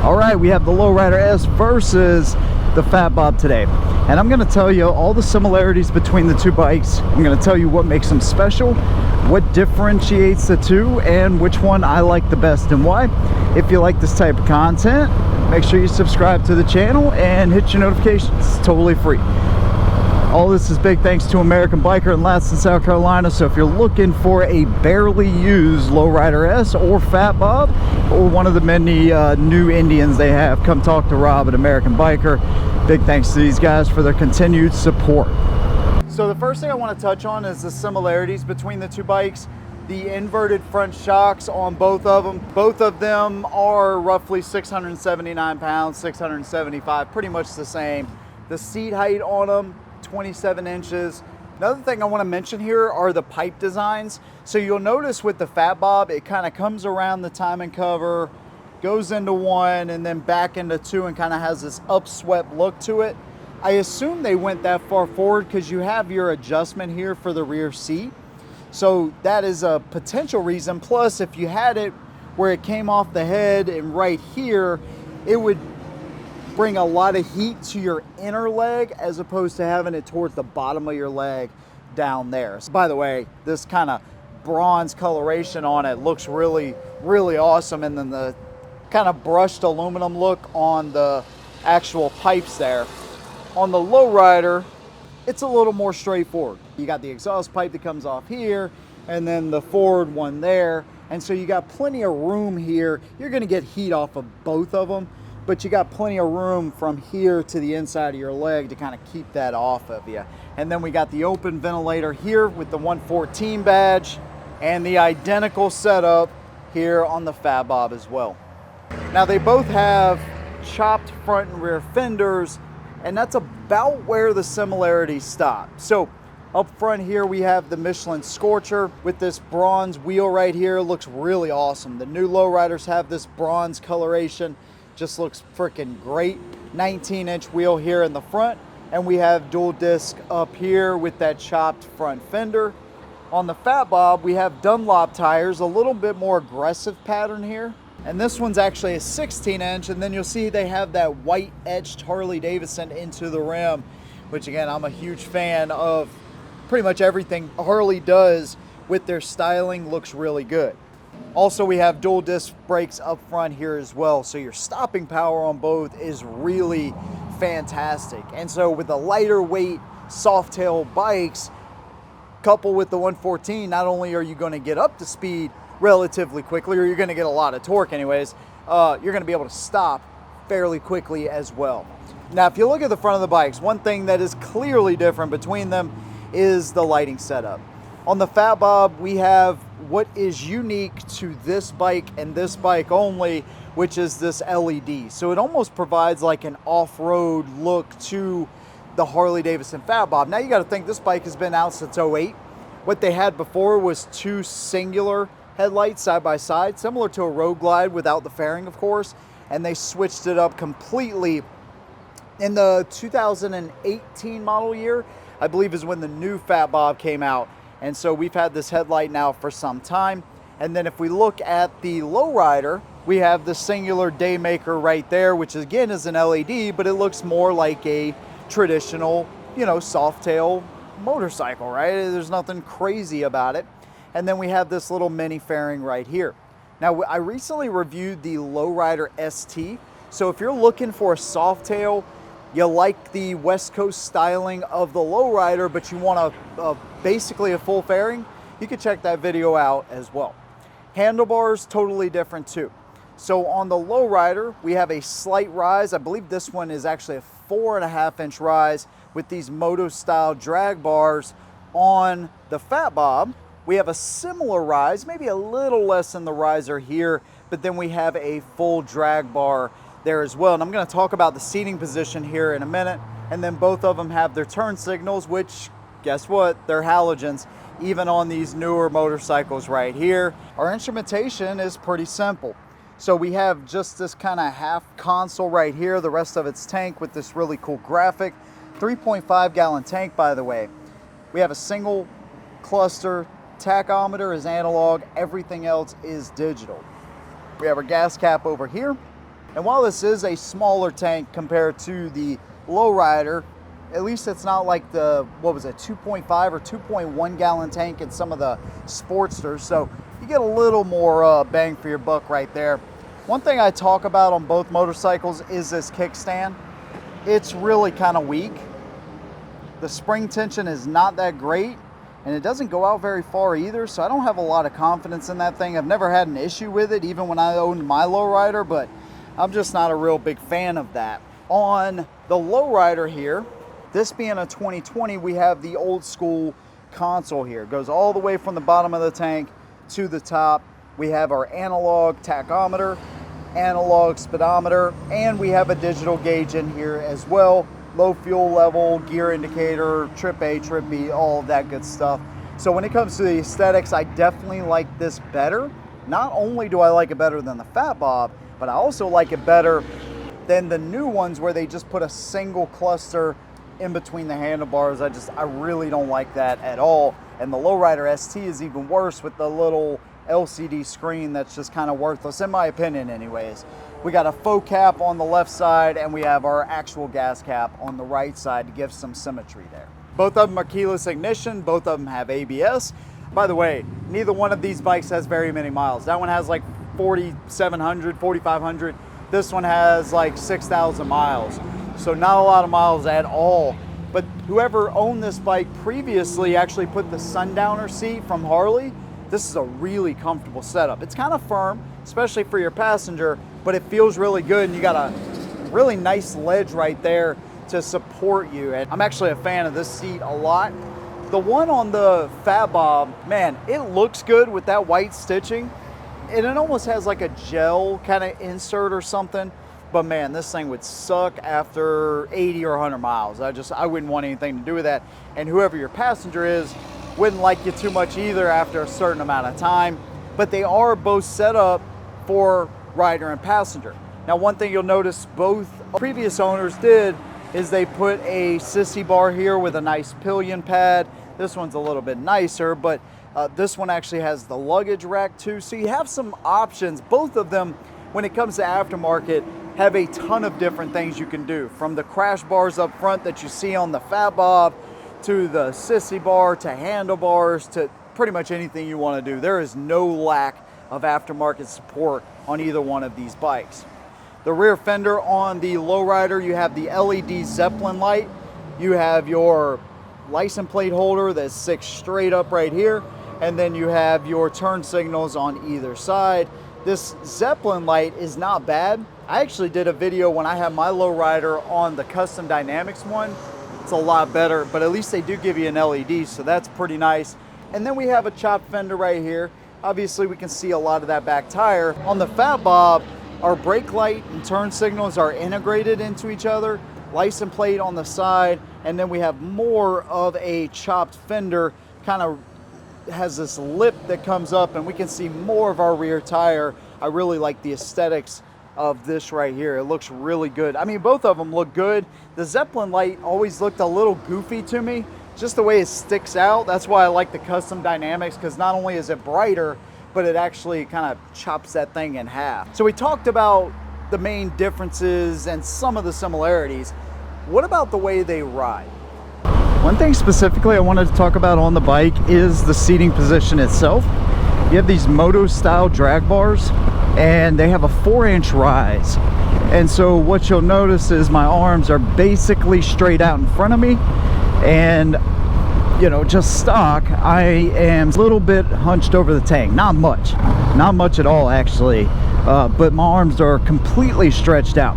All right, we have the Lowrider S versus the Fat Bob today. And I'm gonna tell you all the similarities between the two bikes. I'm gonna tell you what makes them special, what differentiates the two, and which one I like the best and why. If you like this type of content, make sure you subscribe to the channel and hit your notifications. It's totally free. All this is big thanks to American Biker in Latson, South Carolina. So if you're looking for a barely used Lowrider S or Fat Bob, or one of the many new Indians they have, come talk to Rob at American Biker. Big thanks to these guys for their continued support. So the first thing I want to touch on is the similarities between the two bikes. The inverted front shocks on both of them. Both of them are roughly 679 pounds, 675, pretty much the same. The seat height on them, 27 inches. Another thing I want to mention here are the pipe designs. So you'll notice with the Fat Bob, it kind of comes around the timing cover, goes into one, and then back into two, and kind of has this upswept look to it. I assume they went that far forward because you have your adjustment here for the rear seat. So that is a potential reason. Plus, if you had it where it came off the head and right here, it would bring a lot of heat to your inner leg as opposed to having it towards the bottom of your leg down there. So by the way, this kind of bronze coloration on it looks really, really awesome. And then the kind of brushed aluminum look on the actual pipes there. On the Lowrider, it's a little more straightforward. You got the exhaust pipe that comes off here, and then the forward one there. And so you got plenty of room here. You're gonna get heat off of both of them, but you got plenty of room from here to the inside of your leg to kind of keep that off of you. And then we got the open ventilator here with the 114 badge, and the identical setup here on the Fat Bob as well. Now they both have chopped front and rear fenders, and that's about where the similarities stop. So up front here we have the Michelin Scorcher with this bronze wheel right here. Looks really awesome. The new Lowriders have this bronze coloration. Just looks freaking great. 19-inch wheel here in the front, and we have dual disc up here with that chopped front fender. On the Fat Bob, we have Dunlop tires, a little bit more aggressive pattern here. And this one's actually a 16-inch, and then you'll see they have that white etched Harley Davidson into the rim, which again, I'm a huge fan of. Pretty much everything Harley does with their styling looks really good. Also, we have dual disc brakes up front here as well, so your stopping power on both is really fantastic. And so with the lighter weight Softail bikes, coupled with the 114, not only are you going to get up to speed relatively quickly, or you're going to get a lot of torque anyways, you're going to be able to stop fairly quickly as well. Now, if you look at the front of the bikes, one thing that is clearly different between them is the lighting setup. On the Fat Bob, we have what is unique to this bike and this bike only, which is this LED. So it almost provides like an off-road look to the Harley Davidson Fat Bob. Now you got to think this bike has been out since '08. What they had before was two singular headlights side by side, similar to a Road Glide without the fairing, of course. And they switched it up completely in the 2018 model year, I believe, is when the new Fat Bob came out. And so we've had this headlight now for some time. And then if we look at the Lowrider, we have the singular daymaker right there, which again is an LED, but it looks more like a traditional, Softail motorcycle, right? There's nothing crazy about it. And then we have this little mini fairing right here. Now, I recently reviewed the Lowrider ST. So if you're looking for a Softail, you like the West Coast styling of the Lowrider, but you want basically a full fairing, you can check that video out as well. Handlebars, totally different too. So on the Lowrider, we have a slight rise. I believe this one is actually a 4.5-inch rise with these moto style drag bars. On the Fat Bob, we have a similar rise, maybe a little less than the riser here, but then we have a full drag bar there as well. And I'm going to talk about the seating position here in a minute. And then both of them have their turn signals, which, guess what? They're halogens, even on these newer motorcycles right here. Our instrumentation is pretty simple. So we have just this kind of half console right here. The rest of it's tank with this really cool graphic. 3.5 gallon tank, by the way. We have a single cluster. Tachometer is analog. Everything else is digital. We have our gas cap over here. And while this is a smaller tank compared to the lowrider, at least it's not like the, what was it, 2.5 or 2.1 gallon tank in some of the Sportsters. So you get a little more bang for your buck right there. One thing I talk about on both motorcycles is this kickstand. It's really kind of weak. The spring tension is not that great, and it doesn't go out very far either, so I don't have a lot of confidence in that thing. I've never had an issue with it, even when I owned my lowrider, but I'm just not a real big fan of that. On the lowrider here, this being a 2020, we have the old school console here. It goes all the way from the bottom of the tank to the top. We have our analog tachometer, analog speedometer, and we have a digital gauge in here as well. Low fuel level, gear indicator, trip A, trip B, all of that good stuff. So when it comes to the aesthetics, I definitely like this better. Not only do I like it better than the Fat Bob, but I also like it better than the new ones where they just put a single cluster in between the handlebars. I really don't like that at all. And the lowrider ST is even worse with the little LCD screen that's just kind of worthless, in my opinion anyways. We got a faux cap on the left side, and we have our actual gas cap on the right side to give some symmetry there. Both of them are keyless ignition, both of them have ABS. By the way, neither one of these bikes has very many miles. That one has like 4,700, 4,500. This one has like 6,000 miles. So not a lot of miles at all. But whoever owned this bike previously actually put the sundowner seat from Harley. This is a really comfortable setup. It's kind of firm, especially for your passenger, but it feels really good, and you got a really nice ledge right there to support you. And I'm actually a fan of this seat a lot. The one on the Fat Bob, man, it looks good with that white stitching, and it almost has like a gel kind of insert or something. But man, this thing would suck after 80 or 100 miles. I wouldn't want anything to do with that. And whoever your passenger is wouldn't like you too much either after a certain amount of time. But they are both set up for rider and passenger. Now, one thing you'll notice both previous owners did is they put a sissy bar here with a nice pillion pad. This one's a little bit nicer, but this one actually has the luggage rack too. So you have some options. Both of them, when it comes to aftermarket, have a ton of different things you can do, from the crash bars up front that you see on the Fat Bob, to the sissy bar, to handlebars, to pretty much anything you want to do. There is no lack of aftermarket support on either one of these bikes. The rear fender on the lowrider, you have the LED Zeppelin light. You have your license plate holder that sits straight up right here, and then you have your turn signals on either side. This Zeppelin light is not bad. I actually did a video when I had my lowrider on the Custom Dynamics one. It's a lot better, but at least they do give you an LED, so that's pretty nice. And then we have a chopped fender right here. Obviously, we can see a lot of that back tire. On the Fat Bob, our brake light and turn signals are integrated into each other. License plate on the side, and then we have more of a chopped fender, kind of has this lip that comes up, and we can see more of our rear tire. I really like the aesthetics of this right here. It looks really good. I mean, both of them look good. The Zeppelin light always looked a little goofy to me, just the way it sticks out. That's why I like the Custom Dynamics, because not only is it brighter, but it actually kind of chops that thing in half. So we talked about the main differences and some of the similarities. What about the way they ride? One thing specifically I wanted to talk about on the bike is the seating position itself. You have these moto style drag bars, and they have a 4-inch rise. And so what you'll notice is my arms are basically straight out in front of me, and you know, just stock, I am a little bit hunched over the tank. Not much at all actually, but my arms are completely stretched out.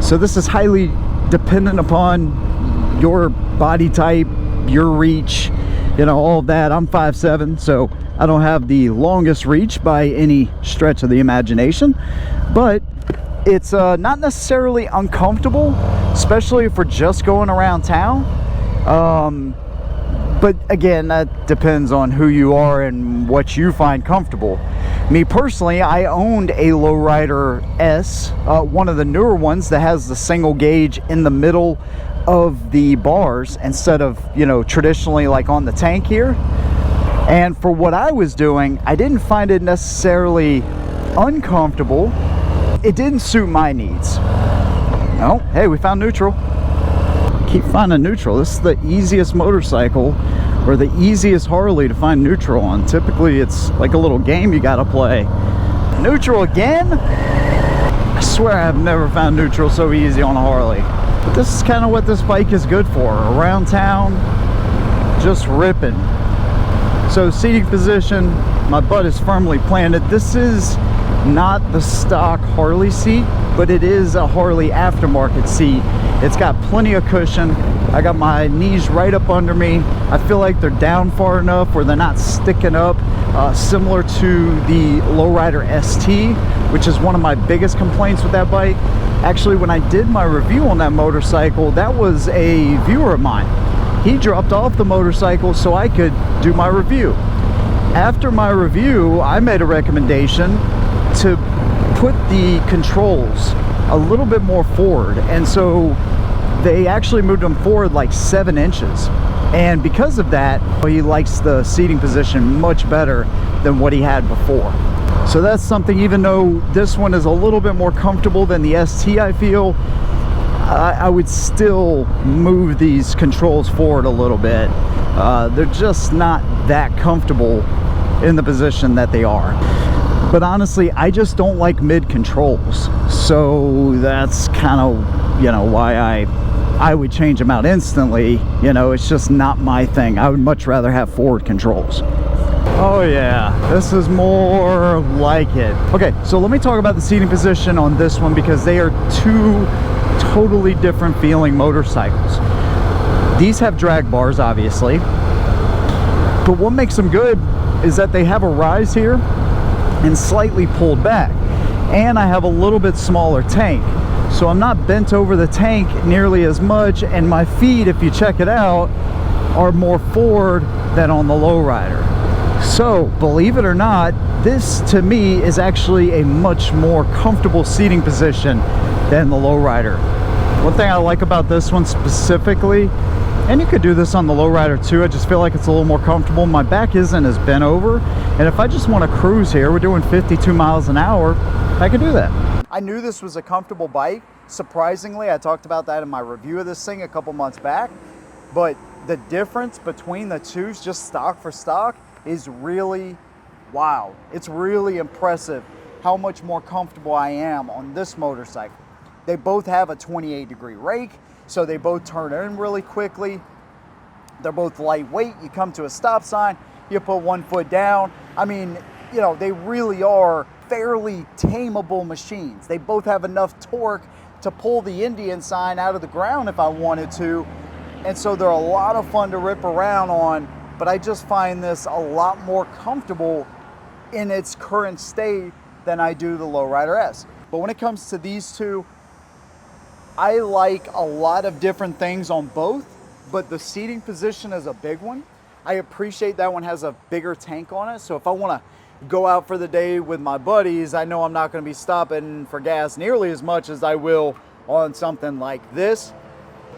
So this is highly dependent upon your body type, your reach, you know, all of that. I'm 5'7", so I don't have the longest reach by any stretch of the imagination, but it's not necessarily uncomfortable, especially if we're just going around town. But again, that depends on who you are and what you find comfortable. Me personally, I owned a Lowrider S, one of the newer ones that has the single gauge in the middle of the bars instead of, you know, traditionally like on the tank here. And for what I was doing, I didn't find it necessarily uncomfortable, it didn't suit my needs. Oh, hey, we found neutral. Keep finding neutral. This is the easiest motorcycle or the easiest Harley to find neutral on. Typically it's like a little game you gotta play. Neutral again? I swear I've never found neutral so easy on a Harley. But this is kind of what this bike is good for. Around town, just ripping. So seating position, my butt is firmly planted. This is not the stock Harley seat, but it is a Harley aftermarket seat. It's got plenty of cushion. I got my knees right up under me. I feel like they're down far enough where they're not sticking up, similar to the Lowrider ST, which is one of my biggest complaints with that bike. Actually, when I did my review on that motorcycle, that was a viewer of mine. He dropped off the motorcycle so I could do my review. After my review, I made a recommendation to put the controls a little bit more forward, and so they actually moved them forward like 7 inches, and because of that he likes the seating position much better than what he had before. So that's something, even though this one is a little bit more comfortable than the ST, I feel I would still move these controls forward a little bit. They're just not that comfortable in the position that they are. But honestly, I just don't like mid controls. So that's kind of, you know, why I would change them out instantly. You know, it's just not my thing. I would much rather have forward controls. Oh yeah, this is more like it. Okay, so let me talk about the seating position on this one, because they are two totally different feeling motorcycles. These have drag bars, obviously, but what makes them good is that they have a rise here and slightly pulled back, and I have a little bit smaller tank, so I'm not bent over the tank nearly as much, and my feet, if you check it out, are more forward than on the Lowrider. So believe it or not, this to me is actually a much more comfortable seating position than the Lowrider. One thing I like about this one specifically, and you could do this on the Lowrider too, I just feel like it's a little more comfortable. My back isn't as bent over, and if I just want to cruise here, we're doing 52 miles an hour, I can do that. I knew this was a comfortable bike. Surprisingly, I talked about that in my review of this thing a couple months back, but the difference between the two, just stock for stock, is really wow. It's really impressive how much more comfortable I am on this motorcycle. They both have a 28-degree rake, so they both turn in really quickly. They're both lightweight. You come to a stop sign, you put one foot down. I mean, you know, they really are fairly tameable machines. They both have enough torque to pull the Indian sign out of the ground if I wanted to, and so they're a lot of fun to rip around on, but I just find this a lot more comfortable in its current state than I do the Lowrider S. But when it comes to these two, I like a lot of different things on both, but the seating position is a big one. I appreciate that one has a bigger tank on it, so if I want to go out for the day with my buddies, I know I'm not going to be stopping for gas nearly as much as I will on something like this.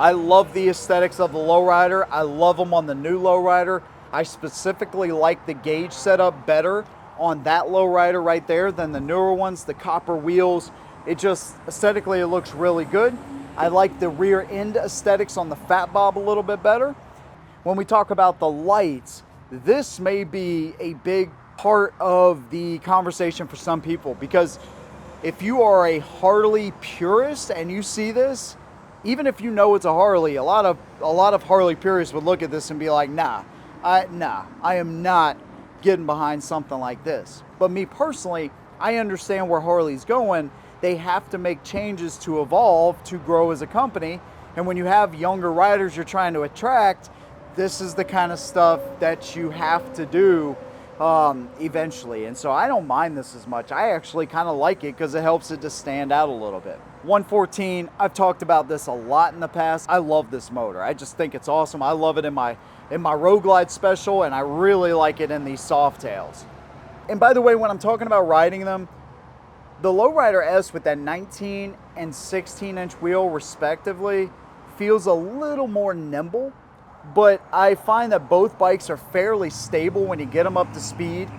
I love the aesthetics of the Lowrider. I love them on the new Lowrider. I specifically like the gauge setup better on that Lowrider right there than the newer ones, the copper wheels. It just, aesthetically, it looks really good. I like the rear end aesthetics on the Fat Bob a little bit better. When we talk about the lights, this may be a big part of the conversation for some people, because if you are a Harley purist and you see this, even if you know it's a Harley, a lot of Harley purists would look at this and be like, nah, I am not getting behind something like this. But me personally, I understand where Harley's going. They have to make changes to evolve, to grow as a company. And when you have younger riders you're trying to attract, this is the kind of stuff that you have to do eventually. And so I don't mind this as much. I actually kind of like it because it helps it to stand out a little bit. 114, I've talked about this a lot in the past. I love this motor. I just think it's awesome. I love it in my Road Glide Special, and I really like it in these Softails. And by the way, when I'm talking about riding them, the Lowrider S with that 19 and 16-inch wheel respectively feels a little more nimble, but I find that both bikes are fairly stable when you get them up to speed.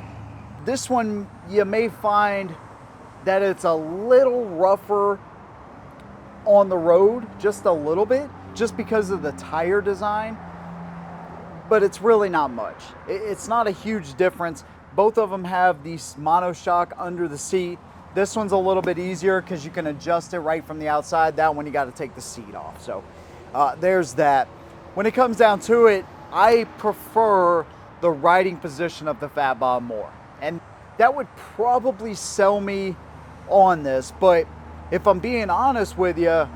This one, you may find that it's a little rougher on the road, just a little bit, just because of the tire design, but it's really not much. It's not a huge difference. Both of them have these monoshock under the seat. This one's a little bit easier because you can adjust it right from the outside. That one you got to take the seat off. So there's that. When it comes down to it, I prefer the riding position of the Fat Bob more. And that would probably sell me on this, but if I'm being honest with you,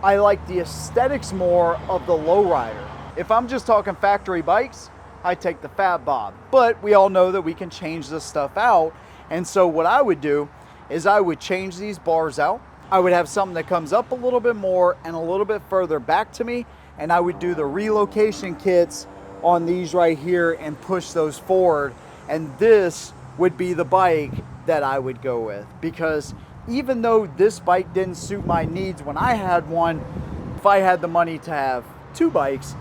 I like the aesthetics more of the lowrider. If I'm just talking factory bikes, I take the Fat Bob. But we all know that we can change this stuff out. And so what I would do is I would change these bars out. I would have something that comes up a little bit more and a little bit further back to me. And I would do the relocation kits on these right here and push those forward. And this would be the bike that I would go with, because even though this bike didn't suit my needs when I had one, if I had the money to have two bikes,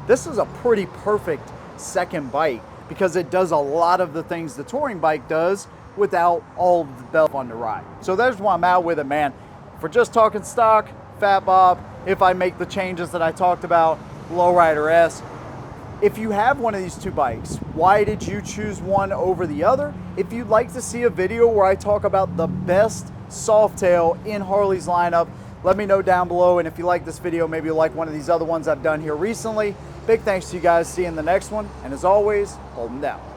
this is a pretty perfect second bike because it does a lot of the things the touring bike does without all of the bells on the ride. So there's why I'm out with it, man. For just talking stock, Fat Bob, if I make the changes that I talked about, Lowrider S. If you have one of these two bikes, why did you choose one over the other? If you'd like to see a video where I talk about the best Softail in Harley's lineup, let me know down below. And if you like this video, maybe you'll like one of these other ones I've done here recently. Big thanks to you guys. See you in the next one. And as always, hold them down.